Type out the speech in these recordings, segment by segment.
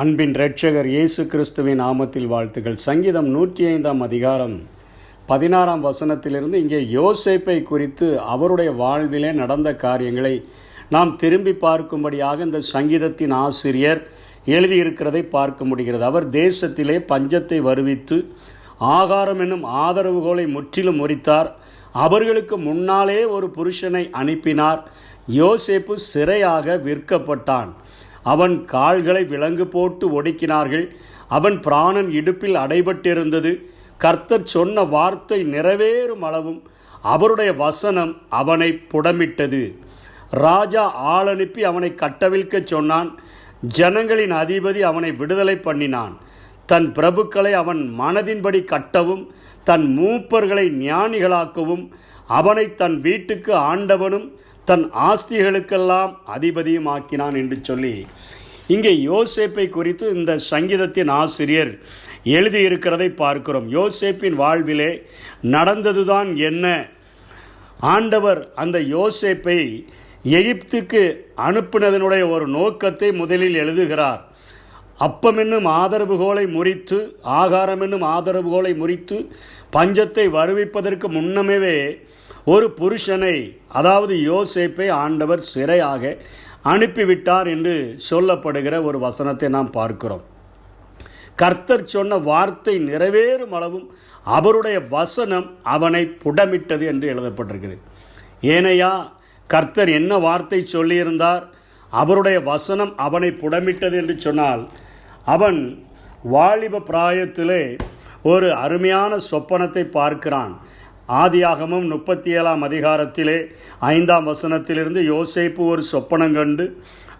அன்பின் இரட்சகர் இயேசு கிறிஸ்துவின் நாமத்தில் வாழ்த்துக்கள். சங்கீதம் 105 அதிகாரம் 16 வசனத்திலிருந்து இங்கே யோசேப்பை குறித்து அவருடைய வாழ்விலே நடந்த காரியங்களை நாம் திரும்பி பார்க்கும்படியாக இந்த சங்கீதத்தின் ஆசிரியர் எழுதியிருக்கிறதை பார்க்க முடிகிறது. அவர் தேசத்திலே பஞ்சத்தை வருவித்து ஆகாரம் என்னும் ஆதரவுகோலை முற்றிலும் முறித்தார். அவர்களுக்கு முன்னாலே ஒரு புருஷனை அனுப்பினார். யோசேப்பு சிறையாக விற்கப்பட்டான். அவன் கால்களை விலங்கு போட்டு ஒடுக்கினார்கள். அவன் பிராணன் இடுப்பில் அடைபட்டிருந்தது. கர்த்தர் சொன்ன வார்த்தை நிறைவேறும் அளவும் அவருடைய வசனம் அவனை புடமிட்டது. ராஜா ஆள் அனுப்பி அவனை கட்டவிழ்க்க சொன்னான். ஜனங்களின் அதிபதி அவனை விடுதலை பண்ணினான். தன் பிரபுக்களை அவன் மனதின்படி கட்டவும் தன் மூப்பர்களை ஞானிகளாக்கவும் அவனை தன் வீட்டுக்கு ஆண்டவனும் தன் ஆஸ்திகளுக்கெல்லாம் அதிபதியும் ஆக்கினான் என்று சொல்லி இங்கே யோசேப்பை குறித்து இந்த சங்கீதத்தின் ஆசிரியர் எழுதியிருக்கிறதை பார்க்கிறோம். யோசேப்பின் வாழ்விலே நடந்ததுதான் என்ன? ஆண்டவர் அந்த யோசேப்பை எகிப்துக்கு அனுப்பினதனுடைய ஒரு நோக்கத்தை முதலில் எழுதுகிறார். அப்பம் என்னும் ஆதரவுகோலை முறித்து, ஆகாரம் என்னும் ஆதரவுகோலை முறித்து பஞ்சத்தை வருவிப்பதற்கு முன்னமே ஒரு புருஷனை, அதாவது யோசேப்பை ஆண்டவர் சிறையாக அனுப்பிவிட்டார் என்று சொல்லப்படுகிற ஒரு வசனத்தை நாம் பார்க்கிறோம். கர்த்தர் சொன்ன வார்த்தை நிறைவேறும் அளவும் அவருடைய வசனம் அவனை புடமிட்டது என்று எழுதப்பட்டிருக்கிறது. ஏனையா கர்த்தர் என்ன வார்த்தை சொல்லியிருந்தார்? அவருடைய வசனம் அவனை புடமிட்டது என்று சொன்னால், அவன் வாலிப பிராயத்திலே ஒரு அருமையான சொப்பனத்தை பார்க்கிறான். ஆதியாகமம் 37 அதிகாரத்திலே 5 வசனத்திலிருந்து யோசேப்பு ஒரு சொப்பனம் கண்டு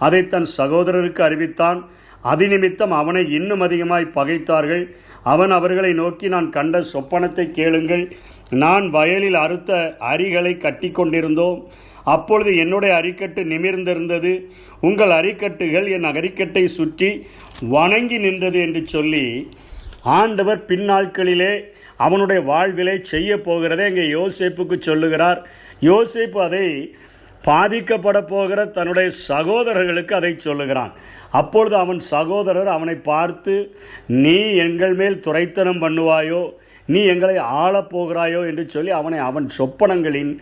அதை தன் சகோதரருக்கு அறிவித்தான். அதிநிமித்தம் அவனை இன்னும் அதிகமாய் பகைத்தார்கள். அவன் அவர்களை நோக்கி, நான் கண்ட சொப்பனத்தை கேளுங்கள். நான் வயலில் அறுத்த அரிகளை கட்டி கொண்டிருந்தோம். அப்பொழுது என்னுடைய அரிக்கட்டு நிமிர்ந்திருந்தது. உங்கள் அரிக்கட்டுகள் என் அரிக்கட்டை சுற்றி வணங்கி நின்றது என்று சொல்லி ஆண்டவர் பின்னாட்களிலே அவனுடைய வாழ்விலை செய்ய போகிறதை இங்கே யோசேப்புக்கு சொல்லுகிறார். யோசேப்பு அதை பாதிக்கப்பட போகிற தன்னுடைய சகோதரர்களுக்கு அதை சொல்லுகிறான். அப்பொழுது அவன் சகோதரர் அவனை பார்த்து, நீ எங்கள் மேல் துரைத்தனம் பண்ணுவாயோ, நீ எங்களை ஆளப்போகிறாயோ என்று சொல்லி அவன் சொப்பனங்களின்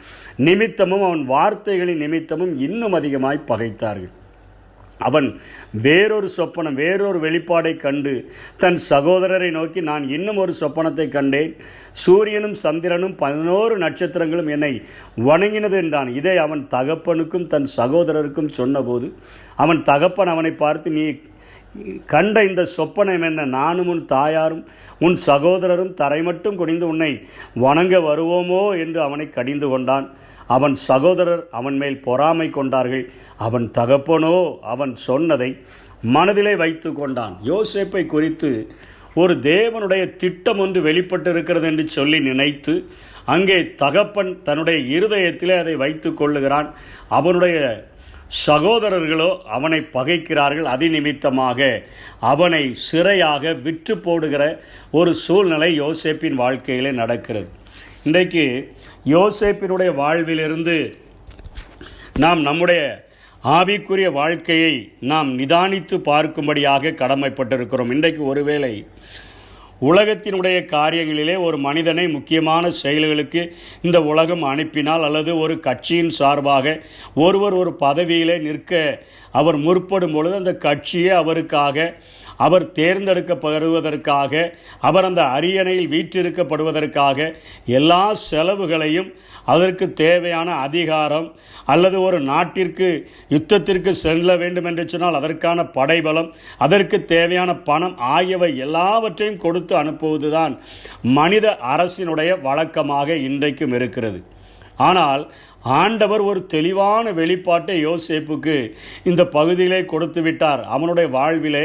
நிமித்தமும் அவன் வார்த்தைகளின் நிமித்தமும் இன்னும் அதிகமாய் பகைத்தார்கள். அவன் வேறொரு சொப்பனம், வேறொரு வெளிப்பாடை கண்டு தன் சகோதரரை நோக்கி, நான் இன்னும் ஒரு சொப்பனத்தை கண்டேன். சூரியனும் சந்திரனும் 11 நட்சத்திரங்களும் என்னை வணங்கினது என்றான். இதை அவன் தகப்பனுக்கும் தன் சகோதரருக்கும் சொன்னபோது அவன் தகப்பன் அவனை பார்த்து, நீ கண்ட இந்த சொப்பனம் என்ன? நானும் உன் தாயாரும் உன் சகோதரரும் தரை மட்டும் குனிந்து உன்னை வணங்க வருவோமோ என்று அவனை கடிந்து கொண்டான். அவன் சகோதரர் அவன் மேல் பொறாமை கொண்டார்கள். அவன் தகப்பனோ அவன் சொன்னதை மனதிலே வைத்து கொண்டான். யோசேப்பை குறித்து ஒரு தேவனுடைய திட்டம் ஒன்று வெளிப்பட்டிருக்கிறது என்று சொல்லி நினைத்து அங்கே தகப்பன் தன்னுடைய இருதயத்திலே அதை வைத்து கொள்ளுகிறான். அவனுடைய சகோதரர்களோ அவனை பகைக்கிறார்கள். அதிநிமித்தமாக அவனை சிறையாக விற்று போடுகிற ஒரு சூழ்நிலை யோசேப்பின் வாழ்க்கையிலே நடக்கிறது. இன்றைக்கு யோசேப்பினுடைய வாழ்விலிருந்து நாம் நம்முடைய ஆவிக்குரிய வாழ்க்கையை நாம் நிதானித்து பார்க்கும்படியாக கடமைப்பட்டிருக்கிறோம். இன்றைக்கு ஒருவேளை உலகத்தினுடைய காரியங்களிலே ஒரு மனிதனை முக்கியமான செயல்களுக்கு இந்த உலகம் அனுப்பினால், அல்லது ஒரு கட்சியின் சார்பாக ஒருவர் ஒரு பதவியிலே நிற்க அவர் முற்படும் பொழுது அந்த கட்சியே அவருக்காக, அவர் தேர்ந்தெடுக்கப்படுவதற்காக, அவர் அந்த அரியணையில் வீற்றிருக்கப்படுவதற்காக எல்லா செலவுகளையும், அதற்கு தேவையான அதிகாரம், அல்லது ஒரு நாட்டிற்கு யுத்தத்திற்கு செல்ல வேண்டும் என்று சொன்னால் அதற்கான படைபலம், அதற்கு தேவையான பணம் ஆகியவை எல்லாவற்றையும் கொடுத்து அனுப்புவதுதான் மனித அரசினுடைய வழக்கமாக இன்றைக்கும் இருக்கிறது. ஆனால் ஆண்டவர் ஒரு தெளிவான வெளிப்பாட்டை யோசேப்புக்கு இந்த பகுதியிலே கொடுத்து விட்டார். அவனுடைய வாழ்விலே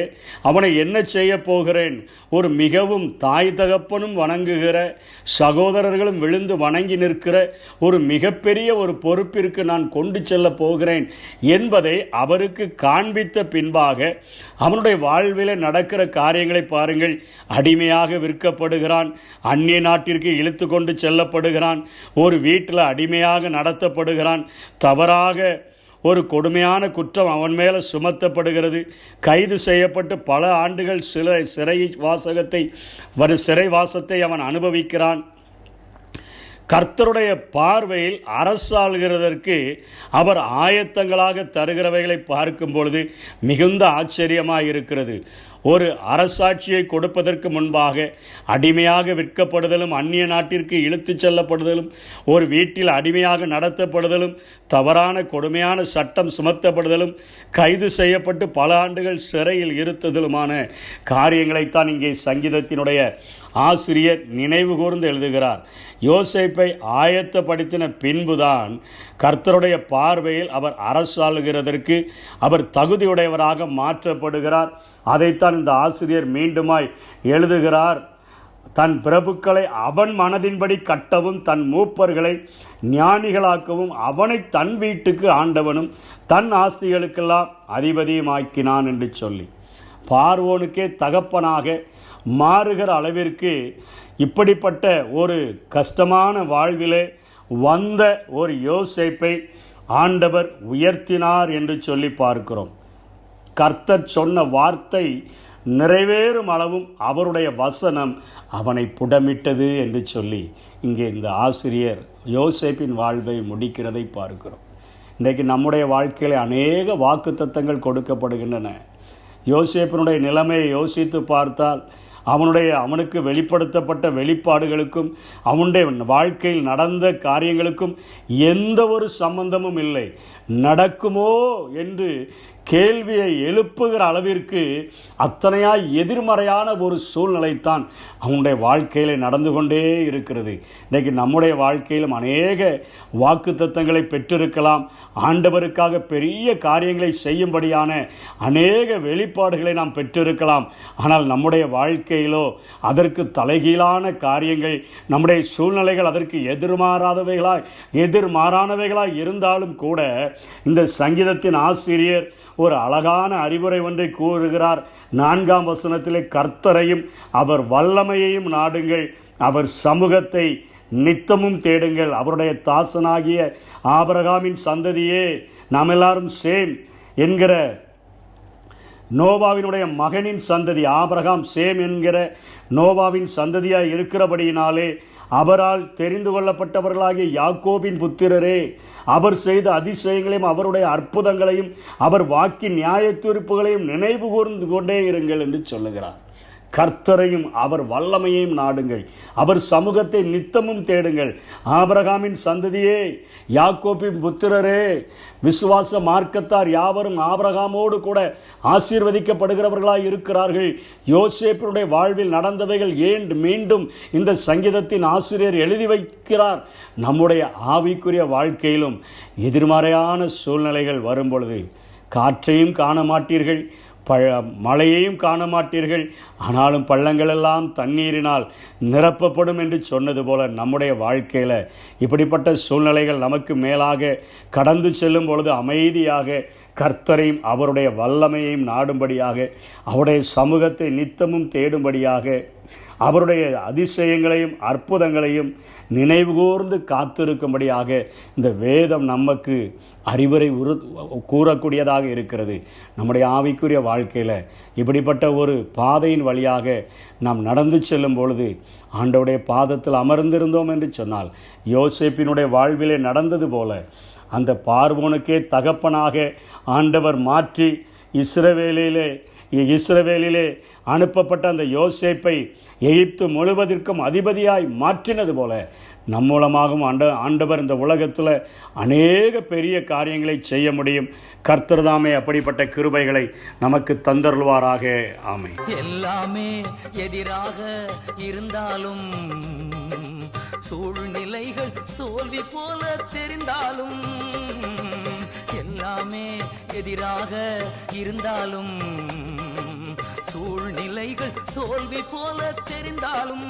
அவனை என்ன செய்ய போகிறேன்? ஒரு மிகவும் தாய் தகப்பனும் வணங்குகிற, சகோதரர்களும் விழுந்து வணங்கி நிற்கிற ஒரு மிகப்பெரிய ஒரு பொறுப்பிற்கு நான் கொண்டு செல்ல போகிறேன் என்பதை அவருக்கு காண்பித்த பின்பாக அவனுடைய வாழ்விலே நடக்கிற காரியங்களை பாருங்கள். அடிமையாக விற்கப்படுகிறான், அந்நிய நாட்டிற்கு இழுத்து கொண்டு செல்லப்படுகிறான், ஒரு வீட்டில் அடிமையாக நடத்தப்படுகிறான், தவறாக ஒரு கொடுமையான குற்றம் அவன் மேலே சுமத்தப்படுகிறது. கைது செய்யப்பட்டு பல ஆண்டுகள் சிறைவாசத்தை அவன் அனுபவிக்கிறான். கர்த்தருடைய பார்வையில் அரசாளுகிறதற்கு அவர் ஆயத்தங்களாக தருகிறவைகளை பார்க்கும் பொழுது மிகுந்த ஆச்சரியமாக இருக்கிறது. ஒரு அரசாட்சியை கொடுப்பதற்கு முன்பாக அடிமையாக விற்கப்படுதலும், அந்நிய நாட்டிற்கு இழுத்துச் செல்லப்படுதலும், ஒரு வீட்டில் அடிமையாக நடத்தப்படுதலும், தவறான கொடுமையான சட்டம் சுமத்தப்படுதலும், கைது செய்யப்பட்டு பல ஆண்டுகள் சிறையில் இருத்தலுமான காரியங்களைத்தான் இங்கே சங்கீதத்தினுடைய ஆசிரியர் நினைவு கூர்ந்து எழுதுகிறார். யோசேப்பை ஆயத்தப்படுத்தின பின்புதான் கர்த்தருடைய பார்வையில் அவர் அரசாளுகிறதற்கு அவர் தகுதியுடையவராக மாற்றப்படுகிறார். அதைத்தான் இந்த ஆசிரியர் மீண்டுமாய் எழுதுகிறார். தன் பிரபுக்களை அவன் மனதின்படி கட்டவும், தன் மூப்பர்களை ஞானிகளாக்கவும், அவனை தன் வீட்டுக்கு ஆண்டவனும் தன் ஆஸ்திகளுக்கெல்லாம் அதிபதியுமாக்கினான் என்று சொல்லி பார்வோனுக்கே தகப்பனாக மாறுகிற அளவிற்கு இப்படிப்பட்ட ஒரு கஷ்டமான வாழ்விலே வந்த ஒரு யோசேப்பை ஆண்டவர் உயர்த்தினார் என்று சொல்லி பார்க்கிறோம். கர்த்தர் சொன்ன வார்த்தை நிறைவேறும் அளவும் அவருடைய வசனம் அவனை புடமிட்டது என்று சொல்லி இங்கே இந்த ஆசிரியர் யோசேப்பின் வாழ்வை முடிக்கிறதை பார்க்கிறோம். இன்றைக்கு நம்முடைய வாழ்க்கையில் அநேக வாக்குத்தத்தங்கள் கொடுக்கப்படுகின்றன. யோசேப்பினுடைய நிலைமையை யோசித்து பார்த்தால் அவனுக்கு வெளிப்படுத்தப்பட்ட வெளிப்பாடுகளுக்கும் அவனுடைய வாழ்க்கையில் நடந்த காரியங்களுக்கும் எந்த ஒரு சம்பந்தமும் இல்லை. நடக்குமோ என்று கேள்வியை எழுப்புகிற அளவிற்கு அத்தனையாய் எதிர்மறையான ஒரு சூழ்நிலைத்தான் அவனுடைய வாழ்க்கையில் நடந்து கொண்டே இருக்கிறது. இன்றைக்கு நம்முடைய வாழ்க்கையிலும் அநேக வாக்குத்தத்தங்களை பெற்றிருக்கலாம். ஆண்டவருக்காக பெரிய காரியங்களை செய்யும்படியான அநேக வெளிப்பாடுகளை நாம் பெற்றிருக்கலாம். ஆனால் நம்முடைய வாழ்க்கையிலோ அதற்கு தலைகீழான காரியங்கள், நம்முடைய சூழ்நிலைகள் அதற்கு எதிர்மாறானவைகளாய் இருந்தாலும் கூட இந்த சங்கீதத்தின் ஆசிரியர் ஒரு அழகான அறிவுரை ஒன்றை கூறுகிறார். 4ஆம் வசனத்திலே, கர்த்தரையும் அவர் வல்லமையையும் நாடுங்கள், அவர் சமூகத்தை நித்தமும் தேடுங்கள். அவருடைய தாசனாகிய ஆபிரகாமின் சந்ததியே, நாம் எல்லாரும் சேம் என்கிற நோவாவினுடைய மகனின் சந்ததி. ஆபிரகாம் சேம் என்கிற நோவாவின் சந்ததியாய் இருக்கிறபடியினாலே அவரால் தெரிந்து கொள்ளப்பட்டவர்களாகிய யாக்கோபின் புத்திரரே, அவர் செய்த அதிசயங்களையும் அவருடைய அற்புதங்களையும் அவர் வாக்கின் நியாய தீர்ப்புகளையும் நினைவு கூர்ந்து கொண்டே இருங்கள் என்று சொல்லுகிறார். கர்த்தரையும் அவர் வல்லமையையும் நாடுங்கள், அவர் சமூகத்தை நித்தமும் தேடுங்கள். ஆபிரகாமின் சந்ததியே, யாக்கோபின் புத்திரரே, விசுவாச மார்க்கத்தார் யாவரும் ஆபிரகாமோடு கூட ஆசீர்வதிக்கப்படுகிறவர்களாய் இருக்கிறார்கள். யோசேப்பினுடைய வாழ்வில் நடந்தவைகள் ஏன் மீண்டும் இந்த சங்கீதத்தின் ஆசிரியர் எழுதி வைக்கிறார்? நம்முடைய ஆவிக்குரிய வாழ்க்கையிலும் எதிர்மறையான சூழ்நிலைகள் வரும் பொழுது காற்றையும் காண மாட்டீர்கள், மழையையும் காண மாட்டீர்கள், ஆனாலும் பள்ளங்களெல்லாம் தண்ணீரினால் நிரப்பப்படும் என்று சொன்னது போல நம்முடைய வாழ்க்கையில் இப்படிப்பட்ட சூழ்நிலைகள் நமக்கு மேலாக கடந்து செல்லும் பொழுது அமைதியாக கர்த்தரையும் அவருடைய வல்லமையையும் நாடும்படியாக, அவருடைய சமூகத்தை நித்தமும் தேடும்படியாக, அவருடைய அதிசயங்களையும் அற்புதங்களையும் நினைவுகூர்ந்து காத்திருக்கும்படியாக இந்த வேதம் நமக்கு அறிவுரை கூறக்கூடியதாக இருக்கிறது. நம்முடைய ஆவிக்குரிய வாழ்க்கையில் இப்படிப்பட்ட ஒரு பாதையின் வழியாக நாம் நடந்து செல்லும் பொழுது ஆண்டவருடைய பாதத்தில் அமர்ந்திருந்தோம் என்று சொன்னால், யோசேப்பினுடைய வாழ்விலே நடந்தது போல அந்த பார்வோனுக்கே தகப்பனாக ஆண்டவர் மாற்றி இஸ்ரவேலிலே அனுப்பப்பட்ட அந்த யோசேப்பை எகிப்து முழுவதற்கும் அதிபதியாய் மாற்றினது போல நம் மூலமாகவும் ஆண்டவர் இந்த உலகத்தில் அநேக பெரிய காரியங்களை செய்ய முடியும். கர்த்தர் தாமே அப்படிப்பட்ட கிருபைகளை நமக்கு தந்தருள்வாராக. ஆமென். எல்லாமே எதிராக இருந்தாலும், சூழ்நிலைகள் தோல்வி போல தெரிந்தாலும், எல்லாமே எதிராக இருந்தாலும், சூழ்நிலைகள் தோல்வி போல தெரிந்தாலும்,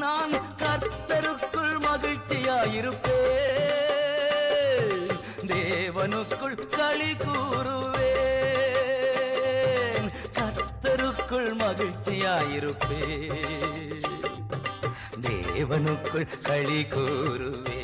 நான் கர்த்தருக்குள் மகிழ்ச்சியாயிருப்பேன், தேவனுக்குள் களி கூறுவேன், கர்த்தருக்குள் மகிழ்ச்சியாயிருப்பேன், தேவனுக்குள் களி கூறுவேன்.